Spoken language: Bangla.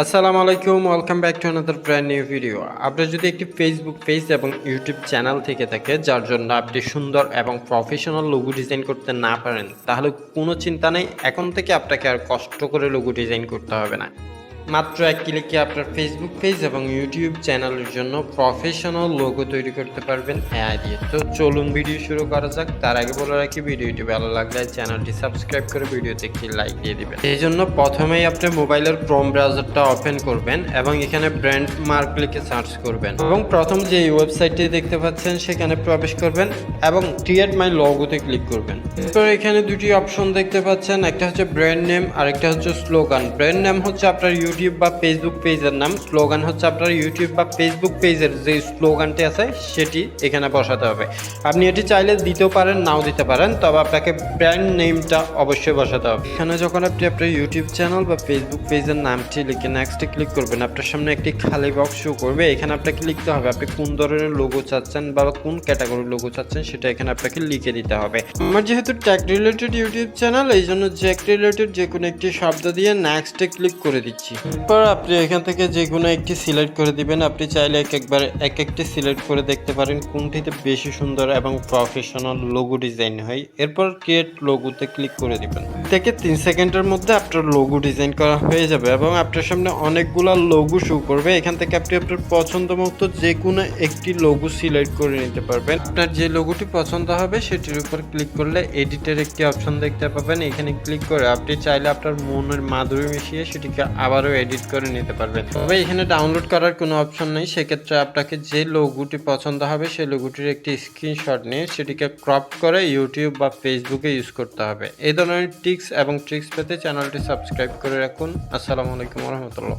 আসসালামু আলাইকুম, welcome back to another brand new video. আপনার যদি একটি ফেসবুক পেজ এবং ইউটিউব চ্যানেল থেকে থাকে যার জন্য আপনি সুন্দর এবং প্রফেশনাল লোগো ডিজাইন করতে না পারেন, তাহলে কোনো চিন্তা নেই, এখন থেকে আপনাকে আর কষ্ট করে লোগো ডিজাইন করতে হবে না। মাত্র এক ক্লিকে আপনার ফেসবুক পেজ এবং ইউটিউব চ্যানেলের জন্য প্রফেশনাল লোগো তৈরি করতে পারবেন এআই দিয়ে। তো চলুন ভিডিও শুরু করা যাক। তার আগে বলে রাখি, ভিডিওটি ভালো লাগলে চ্যানেলটি সাবস্ক্রাইব করে ভিডিওতে একটি লাইক দিয়ে দিবেন। এই জন্য প্রথমেই আপনি মোবাইলের ক্রোম ব্রাউজারটা ওপেন করবেন এবং এখানে ব্র্যান্ড মার্ক লিখে সার্চ করবেন এবং প্রথম যে ওয়েবসাইটটি দেখতে পাচ্ছেন সেখানে প্রবেশ করবেন এবং ক্রিয়েট মাই লোগোতে ক্লিক করবেন। এরপর এখানে দুটি অপশন দেখতে পাচ্ছেন, একটা হচ্ছে ব্র্যান্ড নেম আর একটা হচ্ছে স্লোগান। ব্র্যান্ড নেম হচ্ছে আপনার ইউটিউব বা ফেসবুক পেজের নাম, স্লোগান হচ্ছে আপনার ইউটিউব বা ফেসবুক পেজের যে স্লোগানটি আছে সেটি এখানে বসাতে হবে। আপনি এটি চাইলে দিতেও পারেন, নাও দিতে পারেন, তবে আপনাকে ব্র্যান্ড নেমটা অবশ্যই বসাতে হবে। এখানে যখন আপনি আপনার ইউটিউব চ্যানেল বা ফেসবুক পেজের নামটি লিখে নেক্সটে ক্লিক করবেন, আপনার সামনে একটি খালি বক্স শো করবে। এখানে আপনাকে লিখতে হবে আপনি কোন ধরনের লোগো চাচ্ছেন বা কোন ক্যাটাগরির লোগো চাচ্ছেন, সেটা এখানে আপনাকে লিখে দিতে হবে। আমার যেহেতু ট্যাগ রিলেটেড ইউটিউব চ্যানেল, এই জন্য ট্যাগ রিলেটেড যে কোনো একটি শব্দ দিয়ে নেক্সটে ক্লিক করে দিচ্ছি। এরপর আপনি এখান থেকে যে কোনো একটি সিলেক্ট করে দিবেন। আপনি চাইলে এক একটি সিলেক্ট করে দেখতে পারেন কোনটিতে বেশি সুন্দর এবং প্রফেশনাল লোগো ডিজাইন হয়। এরপর ক্রিয়েট লোগোতে ক্লিক করে দিবেন। থেকে 3 সেকেন্ডের মধ্যে আপনার লোগো ডিজাইন করা হয়ে যাবে এবং আপনার সামনে অনেকগুলো লোগো শো করবে। এখান থেকে আপনি আপনার পছন্দ মতো যে কোনো একটি লোগো সিলেক্ট করে নিতে পারবেন। আপনার যে লোগোটি পছন্দ হবে সেটির উপর ক্লিক করলে এডিটের একটি অপশন দেখতে পাবেন। এখানে ক্লিক করে আপনি চাইলে আপনার মনের মাধুরী মিশিয়ে সেটিকে আবারও এডিট করে নিতে পারবেন। তবে এখানে ডাউনলোড করার কোনো অপশন নেই। সেক্ষেত্রে আপনাকে যে লোগোটি পছন্দ হবে সেই লোগোটির একটি স্ক্রিনশট নিয়ে সেটিকে ক্রপ করে ইউটিউব বা ফেসবুকে ইউজ করতে হবে। এই ধরনের টিপস এবং ট্রিক্স পেতে চ্যানেলটি সাবস্ক্রাইব করে রাখুন। আসসালামু আলাইকুম রহমতুল্লাহ।